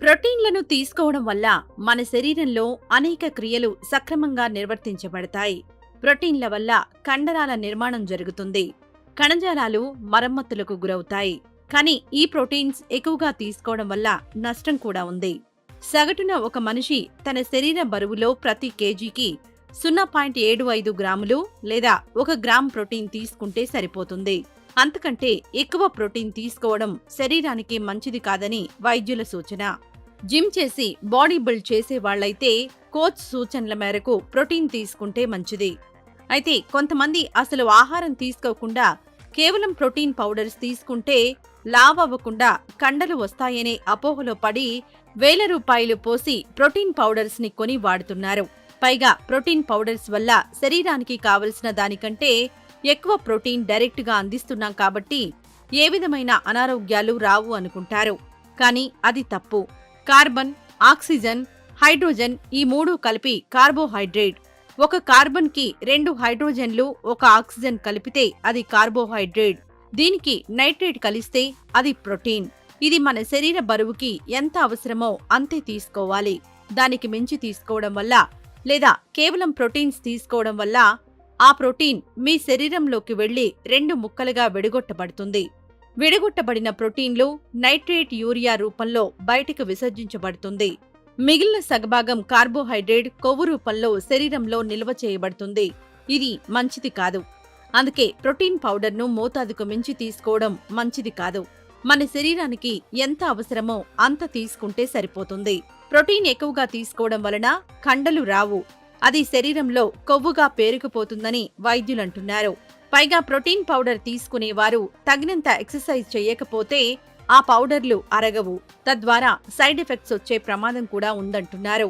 ప్రోటీన్లను తీసుకోవడం వల్ల మన శరీరంలో అనేక క్రియలు సక్రమంగా నిర్వర్తించబడతాయి. ప్రోటీన్ల వల్ల కండరాల నిర్మాణం జరుగుతుంది. కణజాలాలు మరమ్మతులకు గురవుతాయి. కానీ ఈ ప్రోటీన్స్ ఎక్కువగా తీసుకోవడం వల్ల నష్టం కూడా ఉంది. సగటున ఒక మనిషి తన శరీర బరువులో ప్రతి కేజీకి 0.75 గ్రాములు లేదా 1 గ్రామ్ ప్రోటీన్ తీసుకుంటే సరిపోతుంది. అంతకంటే ఎక్కువ ప్రోటీన్ తీసుకోవడం శరీరానికి మంచిది కాదని వైద్యుల సూచన. జిమ్ చేసి బాడీ బిల్డ్ చేసే వాళ్లైతే కోచ్ సూచనల మేరకు ప్రోటీన్ తీసుకుంటే మంచిది. అయితే కొంతమంది అసలు ఆహారం తీసుకోకుండా కేవలం ప్రోటీన్ పౌడర్స్ తీసుకుంటే లావ్ అవ్వకుండా కండలు వస్తాయనే అపోహలో పడి వేల రూపాయలు పోసి ప్రోటీన్ పౌడర్స్ ని కొని వాడుతున్నారు. పైగా ప్రోటీన్ పౌడర్స్ వల్ల శరీరానికి కావలసిన దానికంటే ఎక్కువ ప్రోటీన్ డైరెక్ట్ గా అందిస్తున్నాం కాబట్టి ఏ విధమైన అనారోగ్యాలు రావు అనుకుంటారు. కానీ అది తప్పు. కార్బన్, ఆక్సిజన్, హైడ్రోజన్ ఈ మూడు కలిపి కార్బోహైడ్రేట్. ఒక కార్బన్ కి 2 హైడ్రోజన్లు, 1 ఆక్సిజన్ కలిపితే అది కార్బోహైడ్రేట్. దీనికి నైట్రేట్ కలిస్తే అది ప్రోటీన్. ఇది మన శరీర బరువుకి ఎంత అవసరమో అంతే తీసుకోవాలి. దానికి మించి తీసుకోవడం వల్ల లేదా కేవలం ప్రోటీన్స్ తీసుకోవడం వల్ల ఆ ప్రోటీన్ మీ శరీరంలోకి వెళ్లి 2 ముక్కలుగా విడగొట్టబడుతుంది. విడగొట్టబడిన ప్రోటీన్లు నైట్రేట్ యూరియా రూపంలో బయటకు విసర్జించబడుతుంది. మిగిలిన సగభాగం కార్బోహైడ్రేట్ కొవ్వు రూపంలో శరీరంలో నిల్వ చేయబడుతుంది. ఇది మంచిది కాదు. అందుకే ప్రోటీన్ పౌడర్ను మోతాదుకు మించి తీసుకోవడం మంచిది కాదు. మన శరీరానికి ఎంత అవసరమో అంత తీసుకుంటే సరిపోతుంది. ప్రోటీన్ ఎక్కువగా తీసుకోవడం వలన కండలు రావు. అది శరీరంలో కొవ్వుగా పేరుకుపోతుందని వైద్యులంటున్నారు. పైగా ప్రోటీన్ పౌడర్ తీసుకునేవారు తగినంత ఎక్సర్సైజ్ చేయకపోతే ఆ పౌడర్లు అరగవు. తద్వారా సైడ్ ఎఫెక్ట్స్ వచ్చే ప్రమాదం కూడా ఉందంటున్నారు.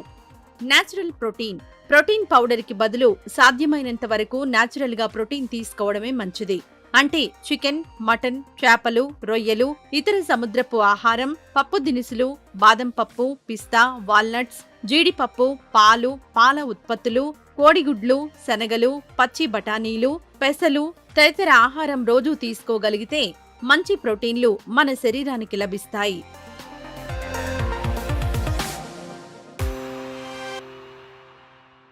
Natural protein. ప్రోటీన్ పౌడర్ కి బదులు సాధ్యమైనంత వరకు నేచురల్ గా ప్రోటీన్ తీసుకోవడమే మంచిది. అంటే చికెన్, మటన్, చేపలు, రొయ్యలు, ఇతర సముద్రపు ఆహారం, పప్పు దినుసులు, బాదం పప్పు, పిస్తా, వాల్నట్స్, జీడిపప్పు, పాలు, పాల ఉత్పత్తులు, కోడిగుడ్లు, శనగలు, పచ్చి బఠానీలు, పెసలు తదితర ఆహారం రోజూ తీసుకోగలిగితే మంచి ప్రోటీన్లు మన శరీరానికి లభిస్తాయి.